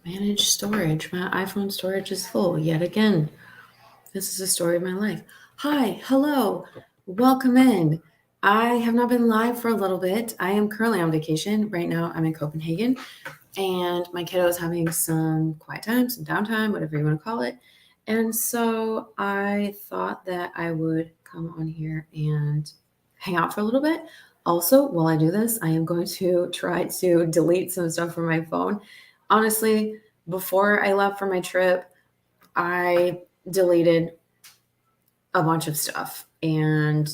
Manage storage. My iPhone storage is full yet again. This is a story of my life. Hi, hello, welcome in. I have not been live for a little bit. I am currently on vacation. Right now, I'm in Copenhagen, and my kiddo is having some quiet time, some downtime, whatever you want to call it. And so I thought that I would come on here and hang out for a little bit. Also, while I do this, I am going to try to delete some stuff from my phone. Honestly, before I left for my trip, I deleted a bunch of stuff, and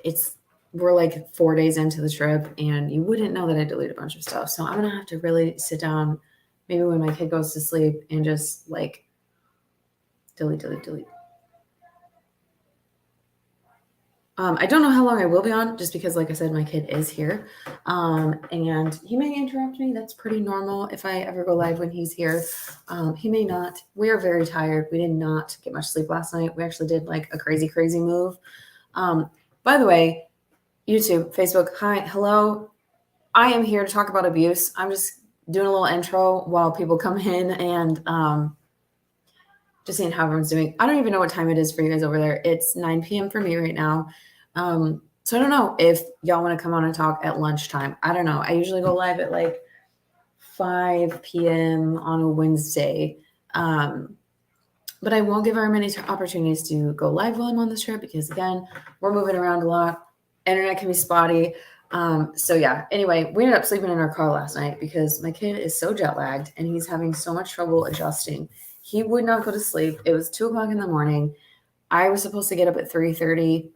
it's we're like 4 days into the trip, and you wouldn't know that I deleted a bunch of stuff. So I'm gonna have to really sit down, maybe when my kid goes to sleep, and just like delete. I don't know how long I will be on, just because, like I said, my kid is here, and he may interrupt me. That's pretty normal if I ever go live when he's here. He may not. We are very tired. We did not get much sleep last night. We actually did like a crazy move. By the way, YouTube, Facebook, hi, hello. I am here to talk about abuse. I'm just doing a little intro while people come in, and just seeing how everyone's doing. I don't even know what time it is for you guys over there. It's 9 p.m. for me right now. So I don't know if y'all want to come on and talk at lunchtime. I don't know. I usually go live at like 5 p.m. on a Wednesday. But I won't give very many opportunities to go live while I'm on this trip because, again, we're moving around a lot. Internet can be spotty. So yeah, anyway, we ended up sleeping in our car last night because my kid is so jet lagged and he's having so much trouble adjusting. He would not go to sleep. It was 2 o'clock in the morning. I was supposed to get up at 3:30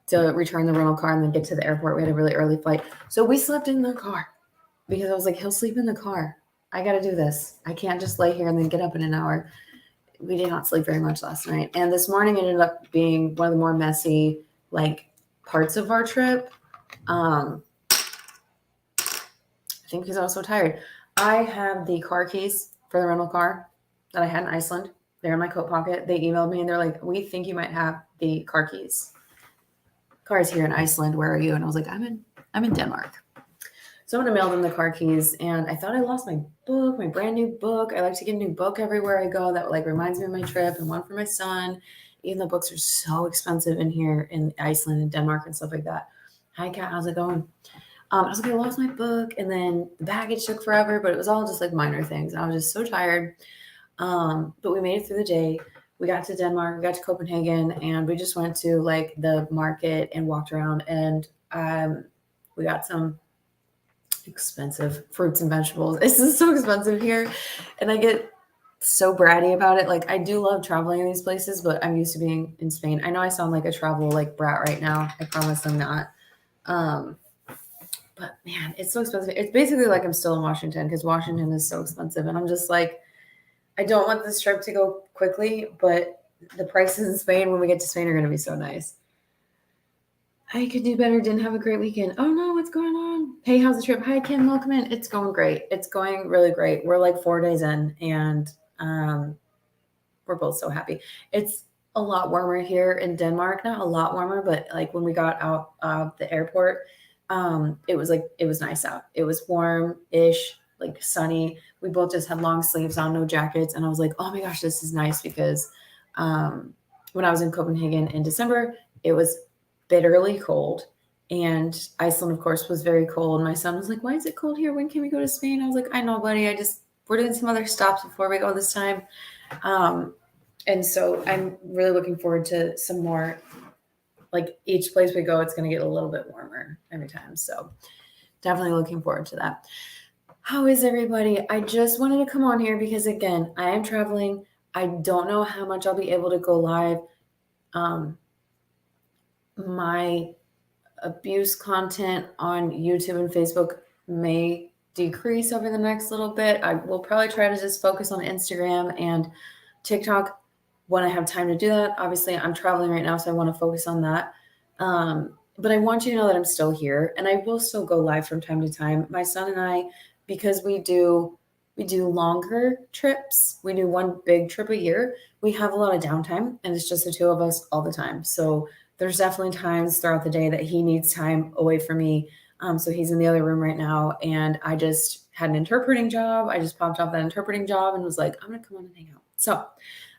to return the rental car and then get to the airport. We had a really early flight. So we slept in the car because I was like, he'll sleep in the car. I got to do this. I can't just lay here and then get up in an hour. We did not sleep very much last night. And this morning ended up being one of the more messy, like, parts of our trip. I think because I was so tired. I have the car keys for the rental car that I had in Iceland. They're in my coat pocket. They emailed me and they're like, we think you might have the car keys. Car is here in Iceland. Where are you? And I was like, I'm in Denmark. So I'm gonna mail them the car keys. And I thought I lost my book, my brand new book. I like to get a new book everywhere I go that like reminds me of my trip, and one for my son. Even though books are so expensive in here in Iceland and Denmark and stuff like that. Hi, Kat. How's it going? I was like, I lost my book, and then the baggage took forever, but it was all just like minor things. I was just so tired. But we made it through the day. We got to Denmark, we got to Copenhagen, and we just went to like the market and walked around, and we got some expensive fruits and vegetables. This is so expensive here, and I get so bratty about it. Like, I do love traveling in these places, but I'm used to being in Spain. I know I sound like a travel like brat right now. I promise I'm not. Um, but man, it's so expensive. It's basically like I'm still in Washington because Washington is so expensive. And I'm just like, I don't want this trip to go quickly, but the prices in Spain when we get to Spain are going to be so nice. I could do better. Didn't have a great weekend. Oh no, what's going on? Hey, how's the trip? Hi, Kim. Welcome in. It's going great. It's going really great. We're like 4 days in, and um, we're both so happy. It's a lot warmer here in Denmark. Not a lot warmer, but like when we got out of the airport, it was nice out. It was warm-ish, like sunny. We both just had long sleeves on, no jackets, and I was like, oh my gosh, this is nice because when I was in Copenhagen in December, it was bitterly cold. And Iceland, of course, was very cold. My son was like, why is it cold here? When can we go to Spain? I was like, I know, buddy. We're doing some other stops before we go this time. Um, and so I'm really looking forward to some more. Like each place we go, it's going to get a little bit warmer every time. So definitely looking forward to that. How is everybody? I just wanted to come on here because, again, I am traveling. I don't know how much I'll be able to go live. My abuse content on YouTube and Facebook may decrease over the next little bit. I will probably try to just focus on Instagram and TikTok when I have time to do that. Obviously, I'm traveling right now, so I want to focus on that. But I want you to know that I'm still here, and I will still go live from time to time. My son and I, because we do longer trips. We do one big trip a year. We have a lot of downtime, and it's just the two of us all the time. So there's definitely times throughout the day that he needs time away from me. So he's in the other room right now, and I just had an interpreting job. I just popped off that interpreting job and was like, I'm going to come on and hang out. So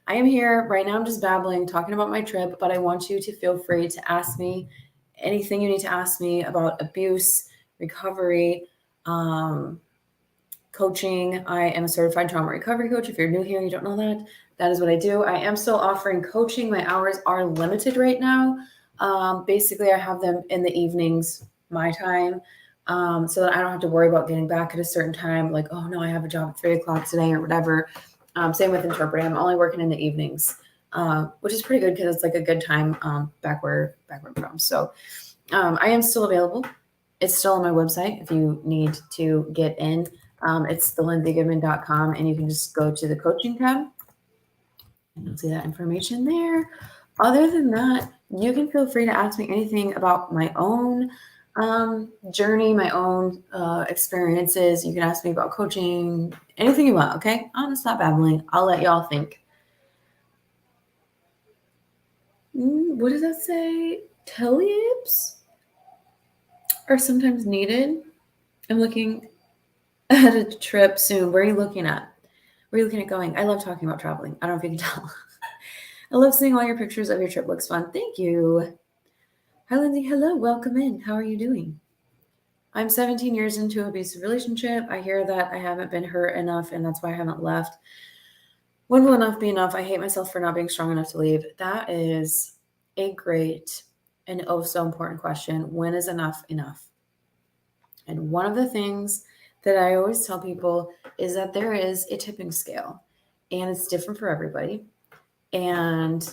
I am here right now. I'm just babbling, talking about my trip, but I want you to feel free to ask me anything you need to ask me about abuse, recovery, coaching. I am a certified trauma recovery coach. If you're new here and you don't know that, that is what I do. I am still offering coaching. My hours are limited right now. Basically, I have them in the evenings, my time, so that I don't have to worry about getting back at a certain time. Like, oh no, I have a job at 3:00 today or whatever. Same with interpreting. I'm only working in the evenings, which is pretty good because it's like a good time back where I'm from. So I am still available. It's still on my website if you need to get in. It's thelindsaygoodman.com, and you can just go to the coaching tab and you'll see that information there. Other than that, you can feel free to ask me anything about my own journey, my own experiences. You can ask me about coaching, anything you want, okay? I'm gonna stop babbling. I'll let y'all think. What does that say? Tellips are sometimes needed. I'm looking at a trip soon. Where are you looking at? Where are you looking at going? I love talking about traveling. I don't know if you can tell. I love seeing all your pictures of your trip. Looks fun. Thank you. Hi, Lindsay. Hello. Welcome in. How are you doing? I'm 17 years into an abusive relationship. I hear that I haven't been hurt enough, and that's why I haven't left. When will enough be enough? I hate myself for not being strong enough to leave. That is a great and oh so important question. When is enough enough? And one of the things that I always tell people is that there is a tipping scale, and it's different for everybody. And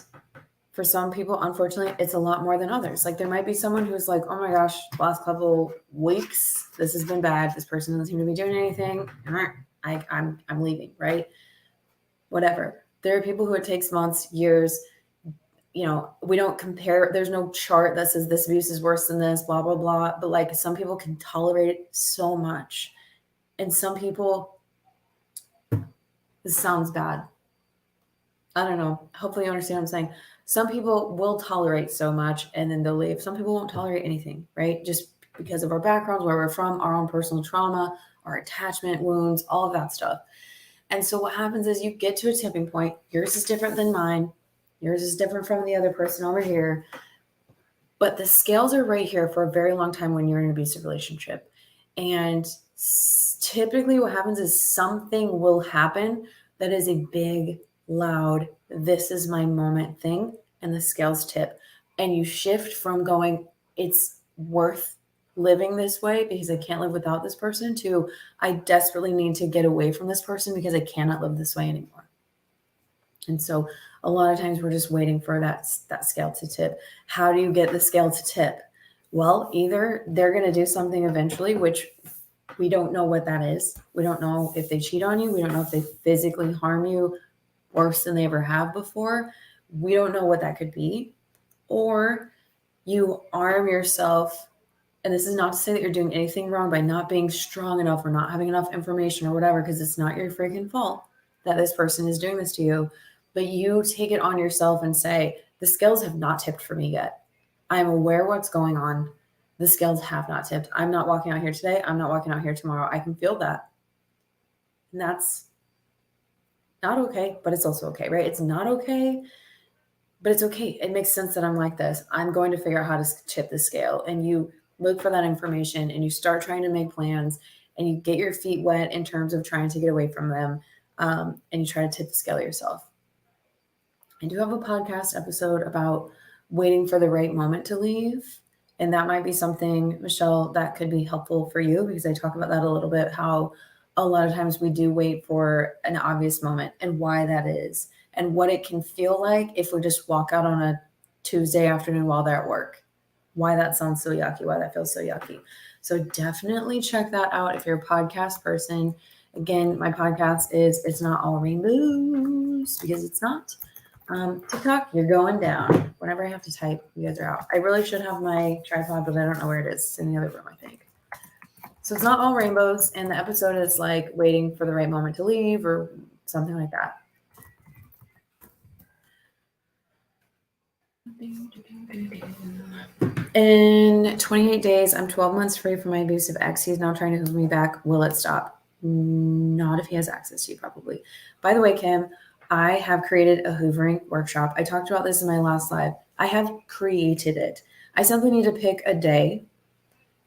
for some people, unfortunately, it's a lot more than others. Like there might be someone who's like, oh my gosh, last couple weeks, this has been bad. This person doesn't seem to be doing anything. I'm leaving, right? Whatever. There are people who it takes months, years. You know, we don't compare. There's no chart that says this abuse is worse than this, blah, blah, blah. But like some people can tolerate it so much. And some people, this sounds bad. I don't know. Hopefully you understand what I'm saying. Some people will tolerate so much and then they'll leave. Some people won't tolerate anything, right? Just because of our backgrounds, where we're from, our own personal trauma, our attachment wounds, all of that stuff. And so what happens is you get to a tipping point. Yours is different than mine. Yours is different from the other person over here. But the scales are right here for a very long time when you're in an abusive relationship. And typically what happens is something will happen that is a big, loud, this is my moment thing, and the scales tip. And you shift from going, it's worth living this way because I can't live without this person, to I desperately need to get away from this person because I cannot live this way anymore. And so a lot of times we're just waiting for that scale to tip. How do you get the scale to tip? Well, either they're going to do something eventually, which we don't know what that is. We don't know if they cheat on you. We don't know if they physically harm you worse than they ever have before. We don't know what that could be. Or you arm yourself, and this is not to say that you're doing anything wrong by not being strong enough or not having enough information or whatever, because it's not your freaking fault that this person is doing this to you. But you take it on yourself and say, the scales have not tipped for me yet. I'm aware what's going on. The scales have not tipped. I'm not walking out here today. I'm not walking out here tomorrow. I can feel that. And that's not okay, but it's also okay, right? It's not okay, but it's okay. It makes sense that I'm like this. I'm going to figure out how to tip the scale. And you look for that information and you start trying to make plans and you get your feet wet in terms of trying to get away from them. And you try to tip the scale yourself. I do have a podcast episode about waiting for the right moment to leave. And that might be something, Michelle, that could be helpful for you, because I talk about that a little bit, how a lot of times we do wait for an obvious moment and why that is and what it can feel like if we just walk out on a Tuesday afternoon while they're at work. Why that sounds so yucky, why that feels so yucky. So definitely check that out if you're a podcast person. Again, my podcast is It's Not All Rainbows, because it's not. TikTok, you're going down. Whenever I have to type, you guys are out. I really should have my tripod, but I don't know where it is. It's in the other room, I think. So it's not all rainbows, and the episode is like waiting for the right moment to leave or something like that. In 28 days, I'm 12 months free from my abusive ex. He's now trying to hold me back. Will it stop? Not if he has access to you, probably. By the way, Kim, I have created a hoovering workshop. I talked about this in my last live. I have created it. I simply need to pick a day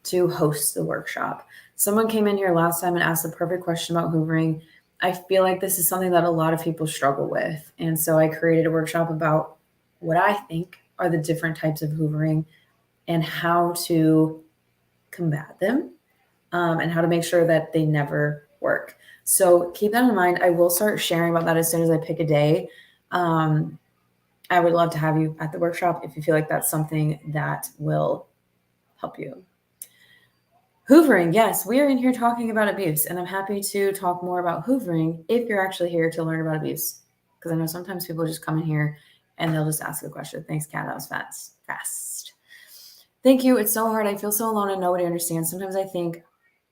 to host the workshop. Someone came in here last time and asked the perfect question about hoovering. I feel like this is something that a lot of people struggle with. And so I created a workshop about what I think are the different types of hoovering and how to combat them, and how to make sure that they never work. So keep that in mind. I will start sharing about that as soon as I pick a day. I would love to have you at the workshop if you feel like that's something that will help you. Hoovering, yes, we are in here talking about abuse, and I'm happy to talk more about hoovering if you're actually here to learn about abuse. Because I know sometimes people just come in here and they'll just ask a question. Thanks, Kat. That was fast. Thank you. It's so hard. I feel so alone and nobody understands. Sometimes I think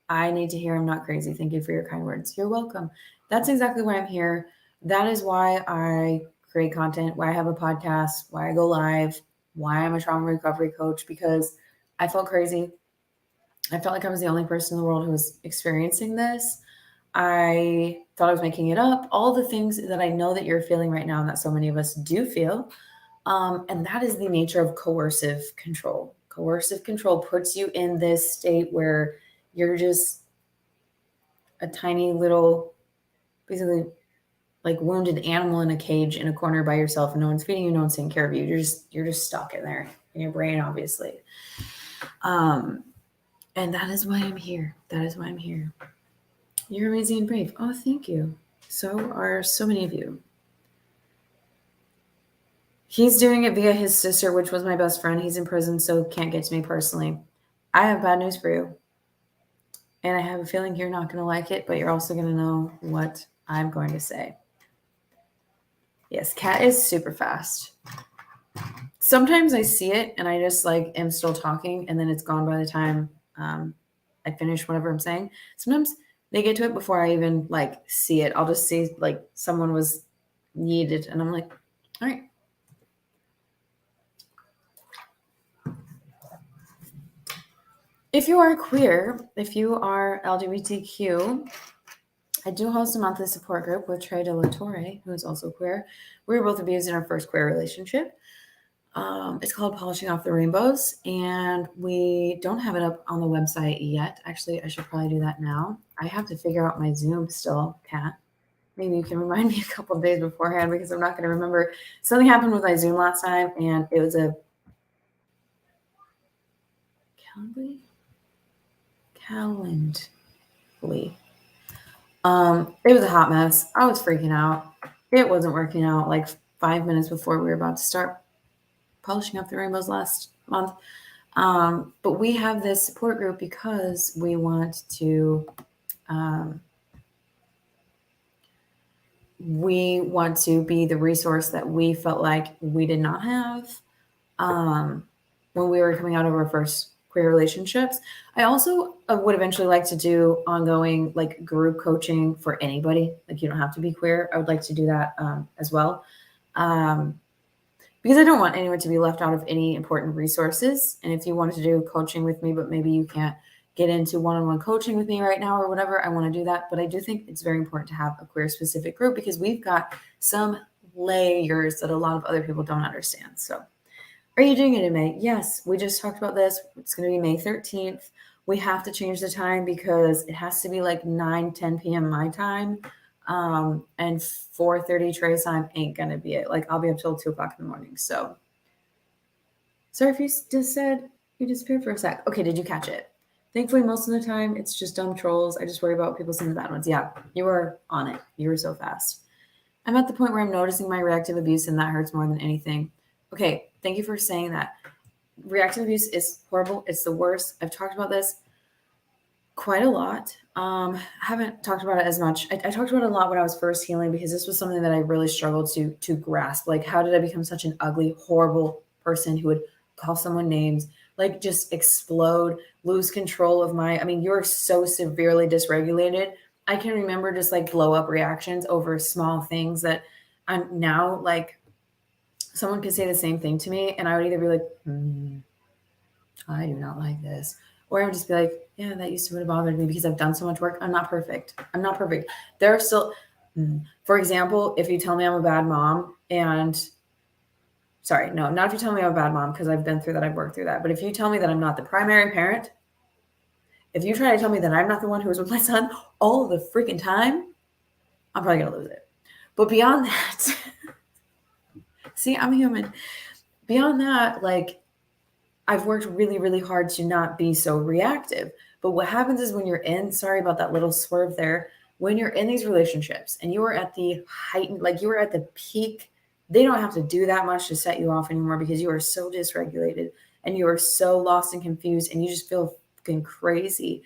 I need to hear I'm not crazy. Thank you for your kind words. You're welcome. That's exactly why I'm here. That is why I create content, why I have a podcast, why I go live, why I'm a trauma recovery coach, because I felt crazy. I felt like I was the only person in the world who was experiencing this. I thought I was making it up. All the things that I know that you're feeling right now and that so many of us do feel. And that is the nature of coercive control. Coercive control puts you in this state where you're just a tiny little, basically like wounded animal in a cage in a corner by yourself, and no one's feeding you, no one's taking care of you. You're just stuck in there in your brain, obviously. And that is why I'm here. That is why I'm here. You're amazing and brave. Oh, thank you. So are so many of you. He's doing it via his sister, which was my best friend. He's in prison, so can't get to me personally. I have bad news for you. And I have a feeling you're not going to like it, but you're also going to know what I'm going to say. Yes, Kat is super fast. Sometimes I see it and I just like am still talking and then it's gone by the time I finish whatever I'm saying. Sometimes they get to it before I even like see it. I'll just see like someone was needed and I'm like, all right. If you are queer, if you are LGBTQ, I do host a monthly support group with Trey De La Torre, who is also queer. We were both abused in our first queer relationship. It's called Polishing Off the Rainbows, and we don't have it up on the website yet. Actually, I should probably do that now. I have to figure out my Zoom still, Kat. Maybe you can remind me a couple of days beforehand because I'm not going to remember. Something happened with my Zoom last time, and it was a Calendly. It was a hot mess. I was freaking out. It wasn't working out like 5 minutes before we were about to start polishing up the rainbows last month. But we have this support group because we want to be the resource that we felt like we did not have when we were coming out of our first queer relationships. I also would eventually like to do ongoing like group coaching for anybody. Like you don't have to be queer. I would like to do that as well. Because I don't want anyone to be left out of any important resources. And if you wanted to do coaching with me, but maybe you can't get into one-on-one coaching with me right now or whatever, I want to do that. But I do think it's very important to have a queer specific group because we've got some layers that a lot of other people don't understand. So are you doing it in May? Yes, we just talked about this. It's going to be May 13th. We have to change the time because it has to be like 10 p.m. my time. And 4:30 Trey's time ain't gonna be it. Like I'll be up till 2 o'clock in the morning. So sorry if you just said you disappeared for a sec. Okay, did you catch it? Thankfully, most of the time it's just dumb trolls. I just worry about people saying the bad ones. Yeah, you were on it. You were so fast. I'm at the point where I'm noticing my reactive abuse, and that hurts more than anything. Okay, thank you for saying that. Reactive abuse is horrible. It's the worst. I've talked about this quite a lot. I haven't talked about it as much. I talked about it a lot when I was first healing because this was something that I really struggled to grasp. Like, how did I become such an ugly, horrible person who would call someone names, like just explode, lose control of I mean, you're so severely dysregulated. I can remember just like blow up reactions over small things that I'm now like, someone could say the same thing to me and I would either be like, I do not like this. Or I would just be like, yeah, that used to have bothered me because I've done so much work. I'm not perfect. I'm not perfect. There are still, for example, if you tell me I'm a bad mom and sorry, no, not if you tell me I'm a bad mom because I've been through that, I've worked through that. But if you tell me that I'm not the primary parent, if you try to tell me that I'm not the one who was with my son all the freaking time, I'm probably going to lose it. But beyond that, see, I'm human. Beyond that, like, I've worked really, really hard to not be so reactive. But what happens is when you're in, sorry about that little swerve there, when you're in these relationships and you are at the heightened, like you are at the peak, they don't have to do that much to set you off anymore because you are so dysregulated and you are so lost and confused and you just feel fucking crazy.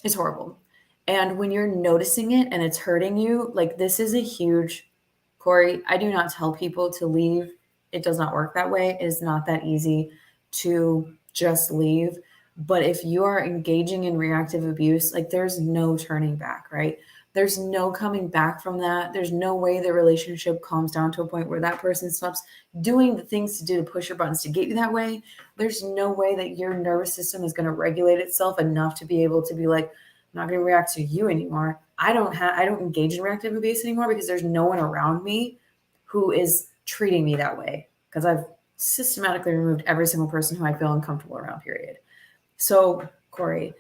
It's horrible. And when you're noticing it and it's hurting you, like this is a huge, Corey, I do not tell people to leave. It does not work that way. It is not that easy to just leave. But if you are engaging in reactive abuse, like there's no turning back, right? There's no coming back from that. There's no way the relationship calms down to a point where that person stops doing the things to do to push your buttons to get you that way. There's no way that your nervous system is going to regulate itself enough to be able to be like, I'm not going to react to you anymore. I don't engage in reactive abuse anymore because there's no one around me who is treating me that way because I've systematically removed every single person who I feel uncomfortable around, period. So, Corey,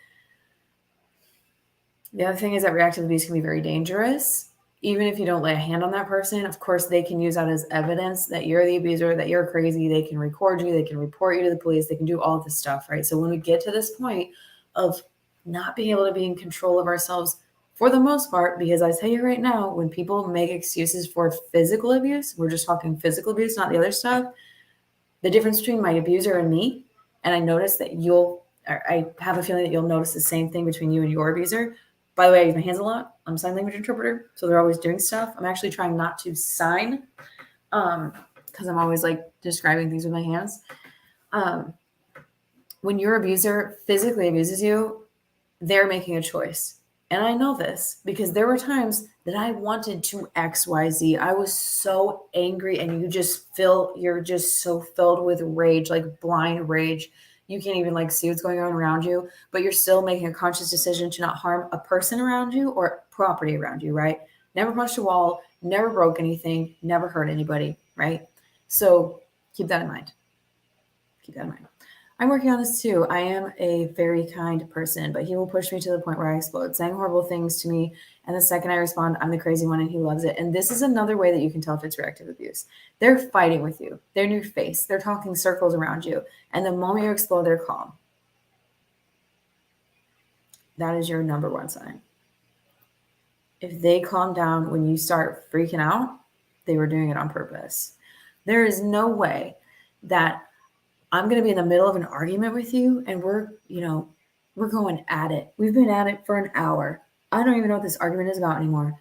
the other thing is that reactive abuse can be very dangerous. Even if you don't lay a hand on that person, of course, they can use that as evidence that you're the abuser, that you're crazy. They can record you, they can report you to the police, they can do all of this stuff, right? So when we get to this point of not being able to be in control of ourselves for the most part, because I tell you right now, when people make excuses for physical abuse, we're just talking physical abuse, not the other stuff. The difference between my abuser and me, and I notice that I have a feeling that you'll notice the same thing between you and your abuser. By the way, I use my hands a lot. I'm a sign language interpreter, so they're always doing stuff. I'm actually trying not to sign because I'm always like describing things with my hands. When your abuser physically abuses you, they're making a choice. And I know this because there were times that I wanted to XYZ. I was so angry, and you're just so filled with rage, like blind rage. You can't even like see what's going on around you, but you're still making a conscious decision to not harm a person around you or property around you, right? Never punched a wall, never broke anything, never hurt anybody, right? So keep that in mind. Keep that in mind. I'm working on this too. I am a very kind person, but he will push me to the point where I explode, saying horrible things to me. And the second I respond, I'm the crazy one and he loves it. And this is another way that you can tell if it's reactive abuse. They're fighting with you. They're in your face. They're talking circles around you. And the moment you explode, they're calm. That is your number one sign. If they calm down when you start freaking out, they were doing it on purpose. There is no way that I'm going to be in the middle of an argument with you and we're going at it. We've been at it for an hour. I don't even know what this argument is about anymore.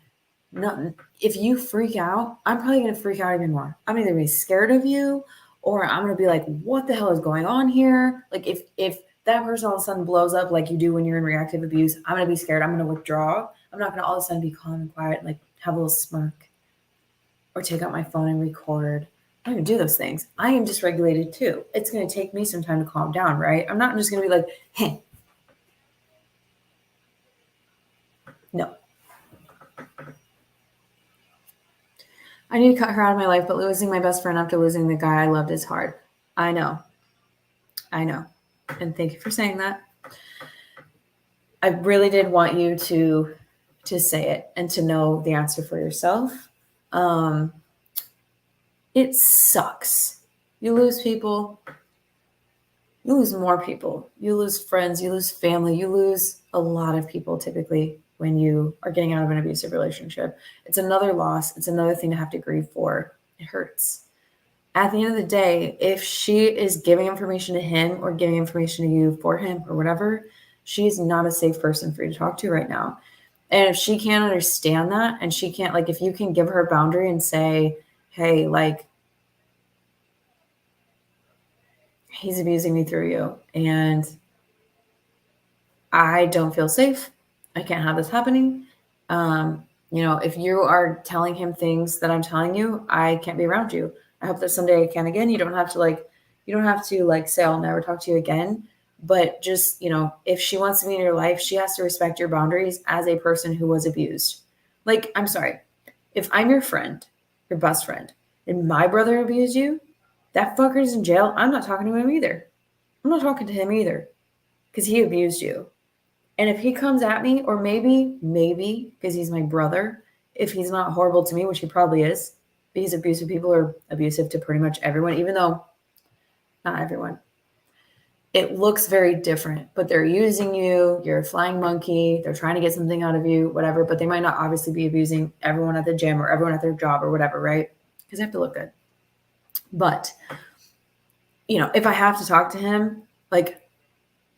Nothing. If you freak out, I'm probably going to freak out even more. I'm either going to be scared of you or I'm going to be like, what the hell is going on here? Like if that person all of a sudden blows up like you do when you're in reactive abuse, I'm going to be scared. I'm going to withdraw. I'm not going to all of a sudden be calm and quiet and like have a little smirk or take out my phone and record. I'm going to do those things. I am dysregulated too. It's going to take me some time to calm down, right? I'm not just going to be like, hey. No. I need to cut her out of my life, but losing my best friend after losing the guy I loved is hard. I know. And thank you for saying that. I really did want you to say it and to know the answer for yourself. It sucks. You lose people. You lose more people. You lose friends. You lose family. You lose a lot of people typically when you are getting out of an abusive relationship. It's another loss. It's another thing to have to grieve for. It hurts. At the end of the day, if she is giving information to him or giving information to you for him or whatever, she's not a safe person for you to talk to right now. And if she can't understand that and she can't, like, if you can give her a boundary and say, hey, like, he's abusing me through you and I don't feel safe. I can't have this happening. If you are telling him things that I'm telling you, I can't be around you. I hope that someday I can again. You don't have to say I'll never talk to you again. But just, if she wants to be in your life, she has to respect your boundaries as a person who was abused. Like, I'm sorry. If I'm your friend, your best friend, and my brother abused you, that fucker's in jail. I'm not talking to him either. I'm not talking to him either because he abused you. And if he comes at me, or maybe, because he's my brother, if he's not horrible to me, which he probably is, because abusive people are abusive to pretty much everyone, even though not everyone. It looks very different, but they're using you. You're a flying monkey. They're trying to get something out of you, whatever, but they might not obviously be abusing everyone at the gym or everyone at their job or whatever, right? Because they have to look good. But, if I have to talk to him, like,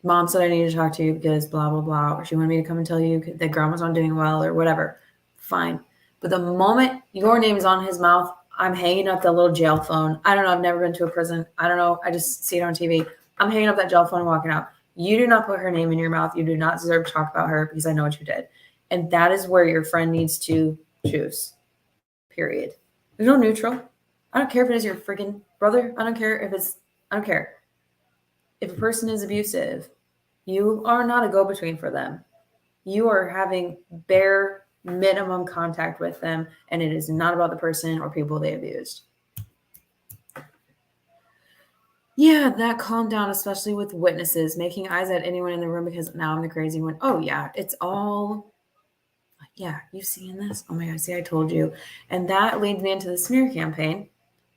mom said I needed to talk to you because blah, blah, blah, or she wanted me to come and tell you that grandma's not doing well or whatever, fine. But the moment your name is on his mouth, I'm hanging up that little jail phone. I don't know. I've never been to a prison. I don't know. I just see it on TV. I'm hanging up that jail phone and walking out. You do not put her name in your mouth. You do not deserve to talk about her because I know what you did. And that is where your friend needs to choose, period. There's no neutral. I don't care if it is your freaking brother. I don't care. If a person is abusive, you are not a go-between for them. You are having bare minimum contact with them, and it is not about the person or people they abused. Yeah, that calmed down, especially with witnesses, making eyes at anyone in the room because now I'm the crazy one. Oh, yeah, it's all, yeah, you seeing this? Oh my God, see, I told you. And that leads me into the smear campaign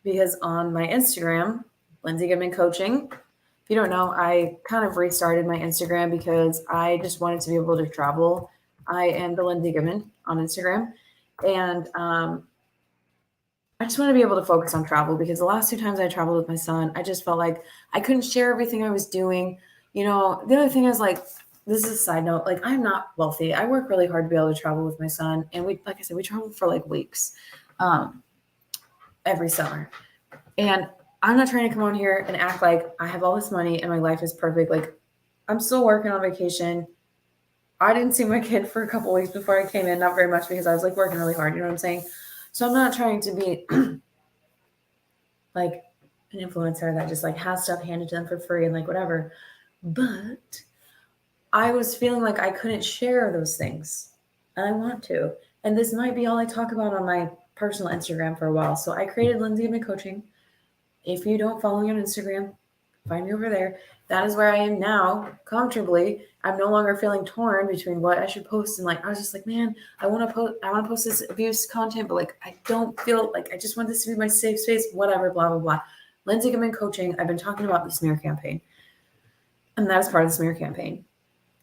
because on my Instagram, Lindsay Goodman Coaching, if you don't know, I kind of restarted my Instagram because I just wanted to be able to travel. I am the Lindsay Goodman on Instagram. And I just want to be able to focus on travel because the last 2 times I traveled with my son, I just felt like I couldn't share everything I was doing. The other thing is, like, this is a side note, like, I'm not wealthy. I work really hard to be able to travel with my son. And we, like I said, we traveled for like weeks every summer. And I'm not trying to come on here and act like I have all this money and my life is perfect. Like, I'm still working on vacation. I didn't see my kid for a couple weeks before I came in, not very much because I was like working really hard. You know what I'm saying? So I'm not trying to be like an influencer that just like has stuff handed to them for free and like whatever. But I was feeling like I couldn't share those things and I want to. And this might be all I talk about on my personal Instagram for a while. So I created Lindsay Goodman Coaching. If you don't follow me on Instagram, find me over there. That is where I am now, comfortably. I'm no longer feeling torn between what I should post and like I was just like, man, I want to post this abuse content, but like I don't feel like I just want this to be my safe space, whatever, blah, blah, blah. Lindsay Goodman Coaching, I've been talking about the smear campaign. And that is part of the smear campaign.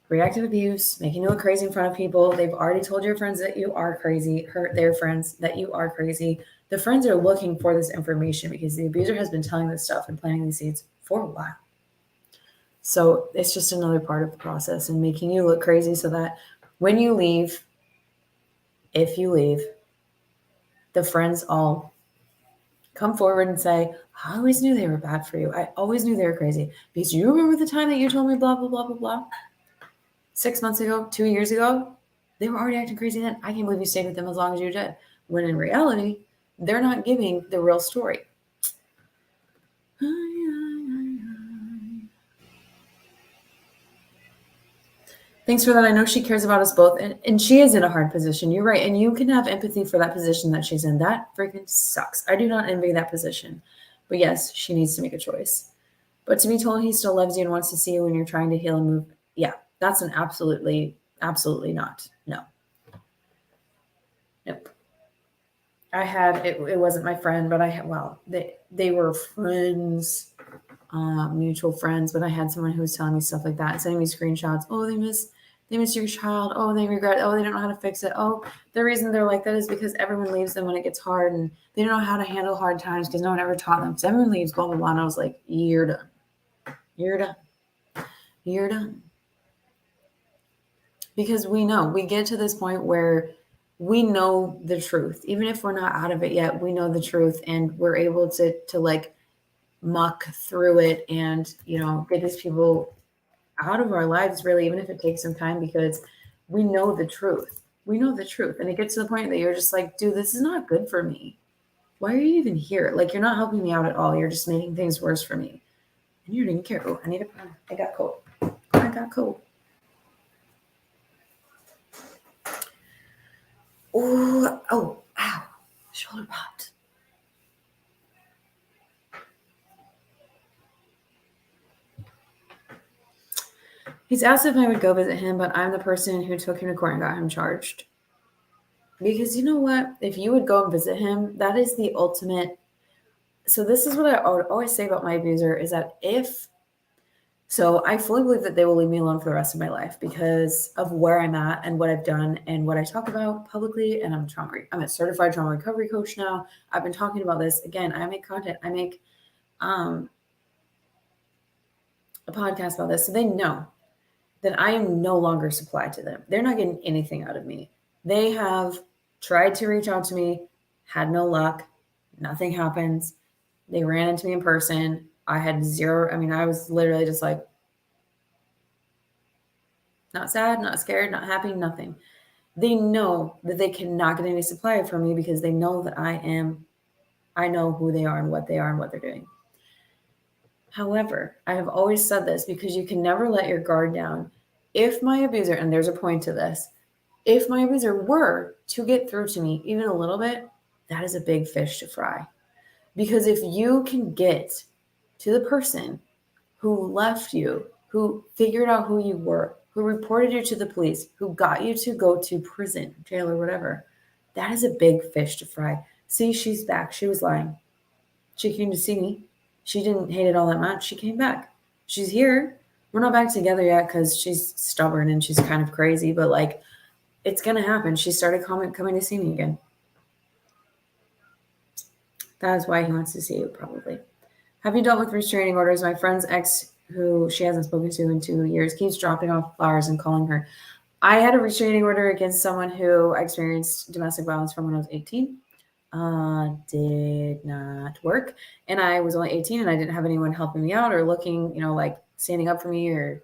Reactive abuse, making you look crazy in front of people. They've already told your friends that you are crazy, hurt their friends that you are crazy. The friends are looking for this information because the abuser has been telling this stuff and planting these seeds for a while. So it's just another part of the process and making you look crazy so that when you leave, if you leave, the friends all come forward and say, I always knew they were bad for you. I always knew they were crazy because you remember the time that you told me blah, blah, blah, blah, blah. 6 months ago, 2 years ago, they were already acting crazy then. I can't believe you stayed with them as long as you did. When in reality, they're not giving the real story. Thanks for that. I know she cares about us both. And she is in a hard position. You're right. And you can have empathy for that position that she's in. That freaking sucks. I do not envy that position. But yes, she needs to make a choice. But to be told he still loves you and wants to see you when you're trying to heal and move, yeah, that's an absolutely not. No. Nope. I had, it wasn't my friend, but I had, well, they were friends, mutual friends, but I had someone who was telling me stuff like that, sending me screenshots. Oh, they miss your child. Oh, they regret. Oh, they don't know how to fix it. Oh, the reason they're like that is because everyone leaves them when it gets hard and they don't know how to handle hard times because no one ever taught them. Because everyone leaves, blah, blah, blah. And I was like, you're done. You're done. You're done. Because we know, we get to this point where we know the truth. Even if we're not out of it yet, we know the truth and we're able to like muck through it and, get these people out of our lives, really, even if it takes some time, because we know the truth. We know the truth. And it gets to the point that you're just like, dude, this is not good for me. Why are you even here? Like, you're not helping me out at all. You're just making things worse for me. And you didn't care. Oh, I got cold. it got cold. Oh, ow. Shoulder popped. He's asked if I would go visit him, but I'm the person who took him to court and got him charged. Because you know what? If you would go and visit him, that is the ultimate. So this is what I would always say about my abuser is that so I fully believe that they will leave me alone for the rest of my life because of where I'm at and what I've done and what I talk about publicly. And I'm a certified trauma recovery coach now. I've been talking about this. Again, I make content. I make a podcast about this. So they know that I am no longer supplied to them. They're not getting anything out of me. They have tried to reach out to me, had no luck. Nothing happens. They ran into me in person. I had zero. I mean, I was literally just like, not sad, not scared, not happy, nothing. They know that they cannot get any supply from me because they know that I know who they are and what they're doing. However, I have always said this because you can never let your guard down. If my abuser, and there's a point to this, if my abuser were to get through to me even a little bit, that is a big fish to fry. Because if you can get to the person who left you, who figured out who you were, who reported you to the police, who got you to go to prison, jail, or whatever, that is a big fish to fry. See, she's back. She was lying. She came to see me. She didn't hate it all that much. She came back. She's here. We're not back together yet because she's stubborn and she's kind of crazy, but like, it's going to happen. She started coming to see me again. That is why he wants to see you, probably. Have you dealt with restraining orders? My friend's ex, who she hasn't spoken to in 2 years, keeps dropping off flowers and calling her. I had a restraining order against someone who experienced domestic violence from when I was 18. Did not work. And I was only 18 and I didn't have anyone helping me out or looking, like standing up for me or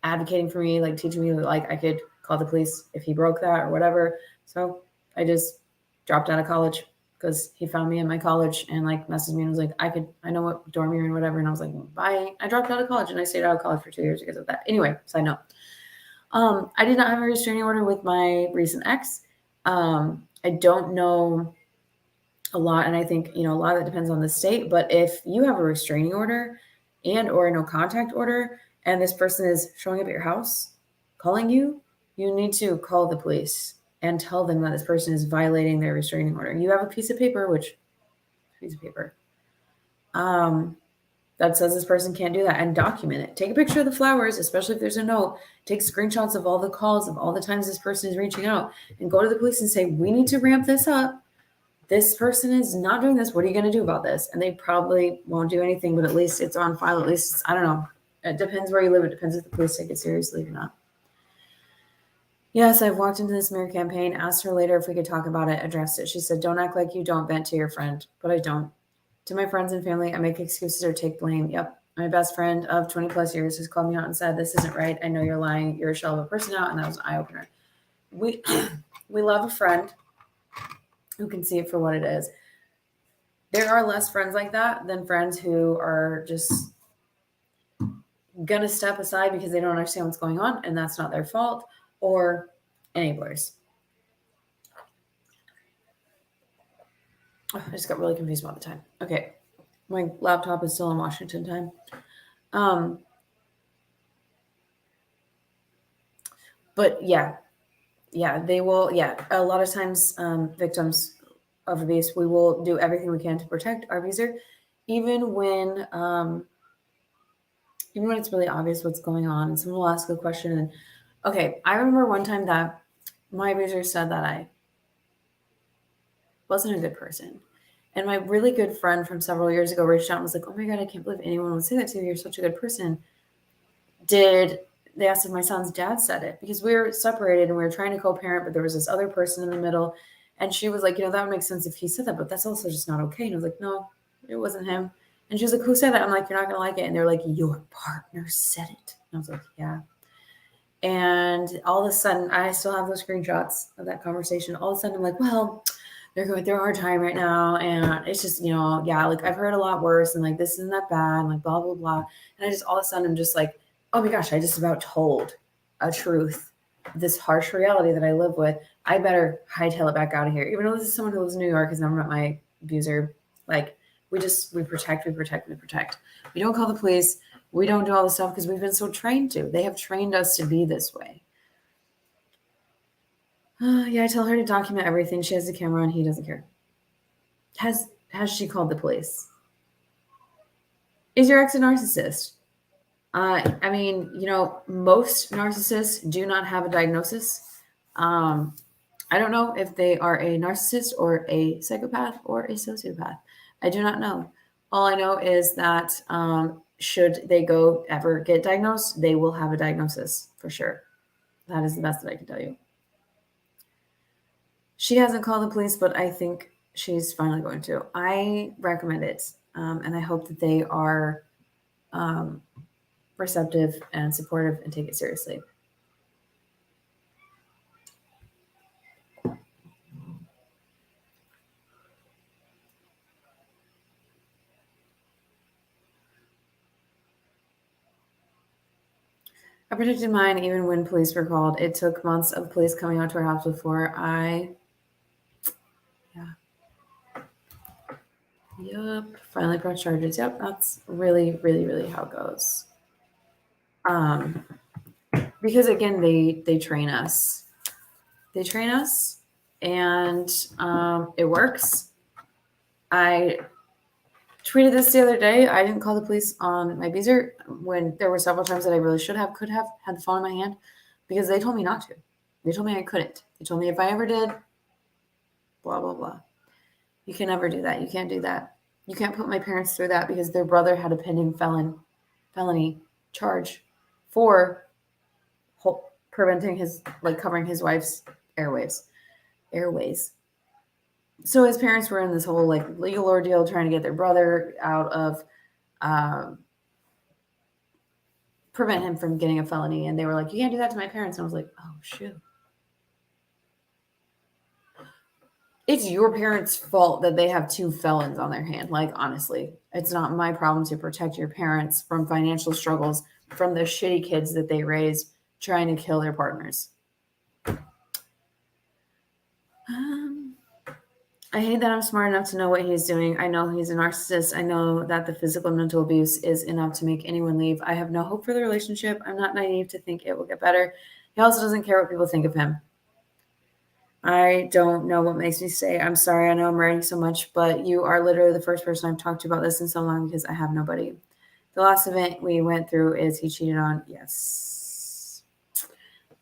advocating for me, like teaching me that like I could call the police if he broke that or whatever. So I just dropped out of college because he found me in my college and like messaged me and was like, I know what dorm you're in, whatever. And I was like, bye. I dropped out of college and I stayed out of college for 2 years because of that. Anyway, side note. I did not have a restraining order with my recent ex. I don't know a lot. And I think, a lot of that depends on the state, but if you have a restraining order and or a no contact order, and this person is showing up at your house, calling you, you need to call the police and tell them that this person is violating their restraining order. You have a piece of paper, that says this person can't do that, and document it. Take a picture of the flowers, especially if there's a note. Take screenshots of all the calls, of all the times this person is reaching out, and go to the police and say, we need to ramp this up. This person is not doing this. What are you going to do about this? And they probably won't do anything, but at least it's on file. At least, I don't know. It depends where you live. It depends if the police take it seriously or not. Yes, I've walked into this mirror campaign, asked her later if we could talk about it, addressed it. She said, don't act like you don't vent to your friend, but I don't. To my friends and family, I make excuses or take blame. Yep. My best friend of 20 plus years has called me out and said, this isn't right. I know you're lying. You're a shell of a person now. And that was an eye opener. We love a friend who can see it for what it is. There are less friends like that than friends who are just going to step aside because they don't understand what's going on and that's not their fault, or enablers. Oh, I just got really confused about the time. Okay. My laptop is still in Washington time. But yeah, they will. Yeah. A lot of times, victims of abuse, we will do everything we can to protect our abuser, even when it's really obvious what's going on. And someone will ask a question. And okay, I remember one time that my abuser said that I wasn't a good person. And my really good friend from several years ago reached out and was like, oh my God, I can't believe anyone would say that to you. You're such a good person. They asked if my son's dad said it, because we were separated and we were trying to co-parent, but there was this other person in the middle. And she was like, that would make sense if he said that, but that's also just not okay. And I was like, no, it wasn't him. And she was like, who said that? I'm like, you're not going to like it. And they're like, your partner said it. And I was like, yeah. And all of a sudden, I still have those screenshots of that conversation. All of a sudden, I'm like, well, they're going through a hard time right now. And it's just, like I've heard a lot worse and like, this isn't that bad. And like, blah, blah, blah. And I just, all of a sudden, I'm just like oh my gosh, I just about told a truth, this harsh reality that I live with. I better hightail it back out of here. Even though this is someone who lives in New York, has never met my abuser. Like, we protect, we protect, we protect. We don't call the police. We don't do all this stuff because we've been so trained to. They have trained us to be this way. Yeah, I tell her to document everything. She has the camera on. He doesn't care. Has she called the police? Is your ex a narcissist? I mean, most narcissists do not have a diagnosis. Um, I don't know if they are a narcissist or a psychopath or a sociopath. I do not know. All I know is that should they go ever get diagnosed, they will have a diagnosis for sure. That is the best that I can tell you. She hasn't called the police, but I think she's finally going to. I recommend it, and I hope that they are um, receptive and supportive and take it seriously. I protected mine even when police were called. It took months of police coming out to our house before yeah. Yep, finally pressed charges. Yep, that's really, really, really how it goes. Um, because again, they train us. They train us, and it works. I tweeted this the other day. I didn't call the police on my abuser when there were several times that I really could have had the phone in my hand because they told me not to. They told me I couldn't. They told me if I ever did, blah blah blah. You can never do that. You can't do that. You can't put my parents through that because their brother had a pending felony charge for preventing his covering his wife's airways. So his parents were in this whole legal ordeal trying to get their brother out of um, prevent him from getting a felony, and they were like, "You can't do that to my parents." And I was like, "Oh shoot." It's your parents' fault that they have two felons on their hand. Like, honestly, it's not my problem to protect your parents from financial struggles from the shitty kids that they raised trying to kill their partners. Um, I hate that I'm smart enough to know what he's doing. I know he's a narcissist. I know that the physical and mental abuse is enough to make anyone leave. I have no hope for the relationship. I'm not naive to think it will get better. He also doesn't care what people think of him. I don't know what makes me say, I'm sorry, I know I'm writing so much, but you are literally the first person I've talked to about this in so long because I have nobody. The last event we went through is he cheated on, yes.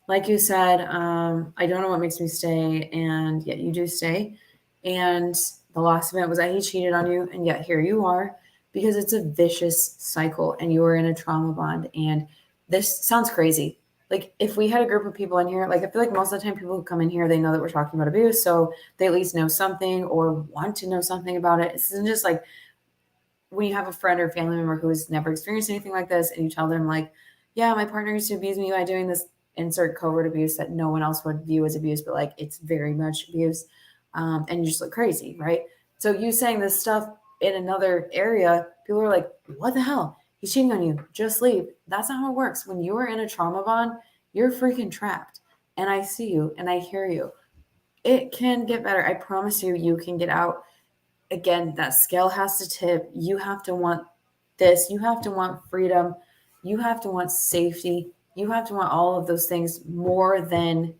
Like you said, I don't know what makes me stay, and yet you do stay. And the last event was that he cheated on you, and yet here you are because it's a vicious cycle and you are in a trauma bond. And this sounds crazy. Like if we had a group of people in here, like I feel like most of the time people who come in here, they know that we're talking about abuse. So they at least know something or want to know something about it. This isn't just like when you have a friend or family member who has never experienced anything like this and you tell them like, yeah, my partner used to abuse me by doing this insert covert abuse that no one else would view as abuse, but like it's very much abuse. And you just look crazy, right? So you saying this stuff in another area, people are like, what the hell? He's cheating on you. Just leave. That's not how it works. When you are in a trauma bond, you're freaking trapped. And I see you and I hear you. It can get better. I promise you, you can get out. Again, that scale has to tip. You have to want this. You have to want freedom. You have to want safety. You have to want all of those things more than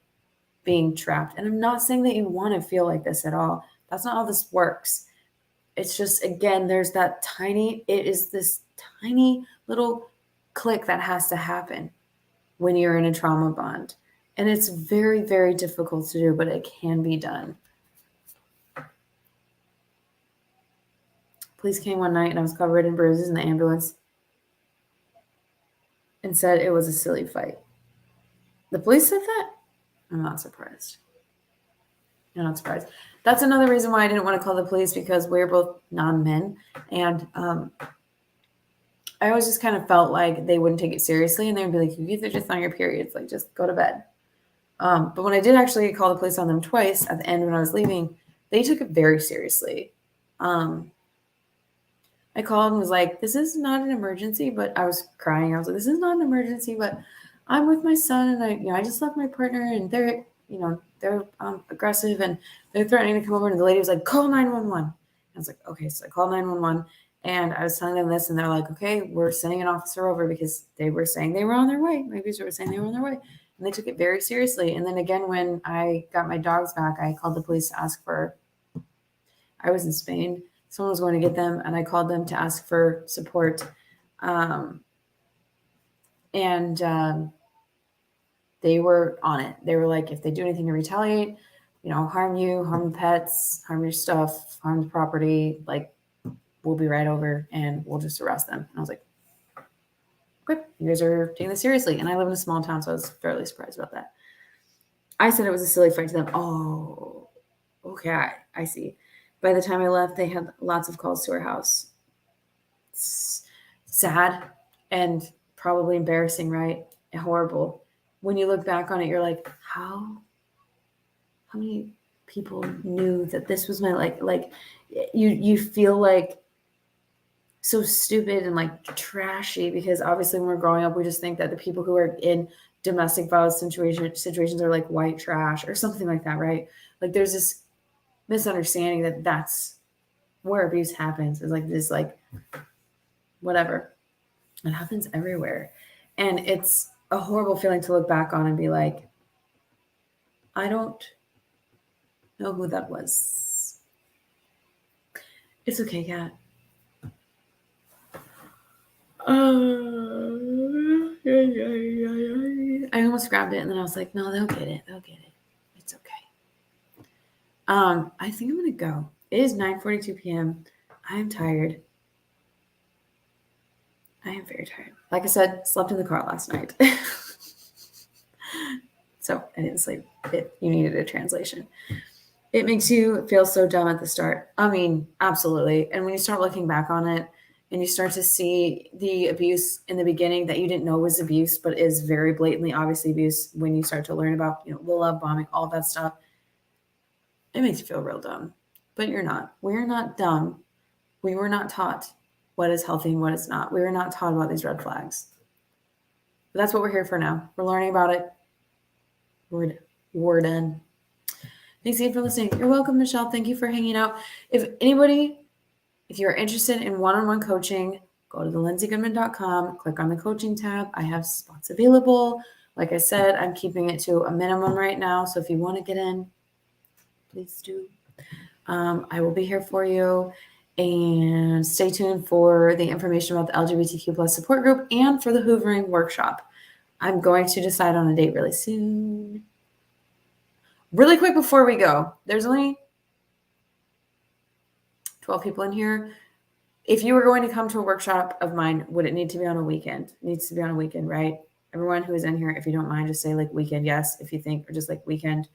being trapped. And I'm not saying that you want to feel like this at all. That's not how this works. It's just, again, it is this tiny little click that has to happen when you're in a trauma bond. And it's very, very difficult to do, but it can be done. Police came one night and I was covered in bruises in the ambulance and said it was a silly fight. The police said that? I'm not surprised. I'm not surprised. That's another reason why I didn't want to call the police because we're both non-men. And I always just kind of felt like they wouldn't take it seriously and they would be like, you either just on your periods, like just go to bed. But when I did actually call the police on them twice at the end when I was leaving, they took it very seriously. I I called and was like, this is not an emergency, but I was crying. I was like, this is not an emergency, but I'm with my son and I just left my partner and they're aggressive and they're threatening to come over. And the lady was like, call 911. I was like, okay. So I called 911 and I was telling them this and they're like, okay, we're sending an officer over because they were saying they were on their way. My abuser was saying they were on their way. And they took it very seriously. And then again, when I got my dogs back, I called the police to ask for, I was in Spain. Someone was going to get them and I called them to ask for support. They were on it. They were like, if they do anything to retaliate, harm you, harm the pets, harm your stuff, harm the property, like we'll be right over and we'll just arrest them. And I was like, good, you guys are taking this seriously. And I live in a small town, so I was fairly surprised about that. I said it was a silly fight to them. Oh, okay, I see. By the time I left, they had lots of calls to our house. It's sad and probably embarrassing, right? And horrible. When you look back on it, you're like, how many people knew that this was my like you feel like so stupid and like trashy because obviously when we're growing up, we just think that the people who are in domestic violence situations are like white trash or something like that, right? Like there's this misunderstanding that that's where abuse happens. It's like this, like whatever. It happens everywhere. And it's a horrible feeling to look back on and be like, I don't know who that was. It's okay, Kat. I almost grabbed it and then I was like, no, they'll get it. It's okay. I think I'm gonna go. It is 9:42 p.m. I am tired. I am very tired. Like I said, slept in the car last night. So I didn't sleep. You needed a translation. It makes you feel so dumb at the start. I mean, absolutely. And when you start looking back on it and you start to see the abuse in the beginning that you didn't know was abuse, but is very blatantly obviously abuse when you start to learn about, the love bombing, all that stuff, it makes you feel real dumb. But you're not. We're not dumb. We were not taught what is healthy and what is not. We were not taught about these red flags. But that's what we're here for now. We're learning about it. We're done. Thanks again for listening. You're welcome, Michelle. Thank you for hanging out. If you're interested in one-on-one coaching, go to thelindsaygoodman.com, click on the coaching tab. I have spots available. Like I said, I'm keeping it to a minimum right now. So if you want to get in, please do. I will be here for you. And stay tuned for the information about the LGBTQ plus support group and for the hoovering workshop. I'm going to decide on a date really soon. Really quick before we go, there's only 12 people in here. If you were going to come to a workshop of mine, would it need to be on a weekend? It needs to be on a weekend, right? Everyone who is in here, if you don't mind, just say like weekend, yes. If you think, or just like weekend.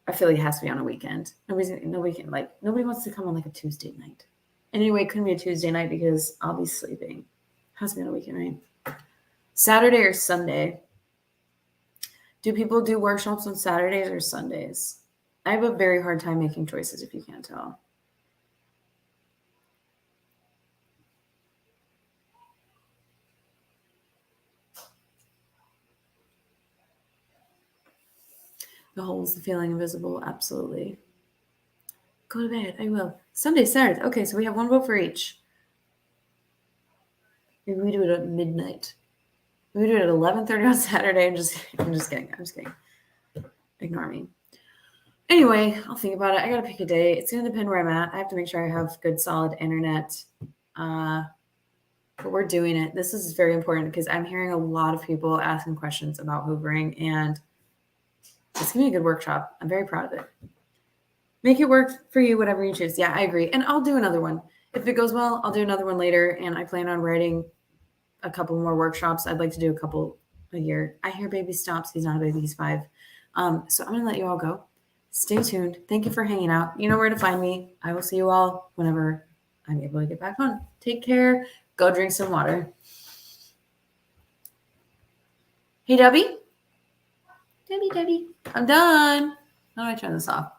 I feel like it has to be on a weekend. Nobody wants to come on like a Tuesday night. Anyway, it couldn't be a Tuesday night because I'll be sleeping. It has to be on a weekend, right? Saturday or Sunday. Do people do workshops on Saturdays or Sundays? I have a very hard time making choices if you can't tell. The holes, the feeling invisible, absolutely. Go to bed. I will. Sunday, Saturday. Okay, so we have one vote for each. Maybe we do it at midnight. We do it at 11:30 on Saturday. I'm just kidding. Ignore me. Anyway, I'll think about it. I gotta pick a day. It's gonna depend where I'm at. I have to make sure I have good, solid internet. But we're doing it. This is very important because I'm hearing a lot of people asking questions about hoovering, and it's gonna be a good workshop. I'm very proud of it. Make it work for you, whatever you choose. Yeah, I agree. And I'll do another one. If it goes well, I'll do another one later. And I plan on writing a couple more workshops. I'd like to do a couple a year. I hear baby stops. He's not a baby. He's 5. So I'm going to let you all go. Stay tuned. Thank you for hanging out. You know where to find me. I will see you all whenever I'm able to get back on. Take care. Go drink some water. Hey, Debbie. Debbie. I'm done. How do I turn this off?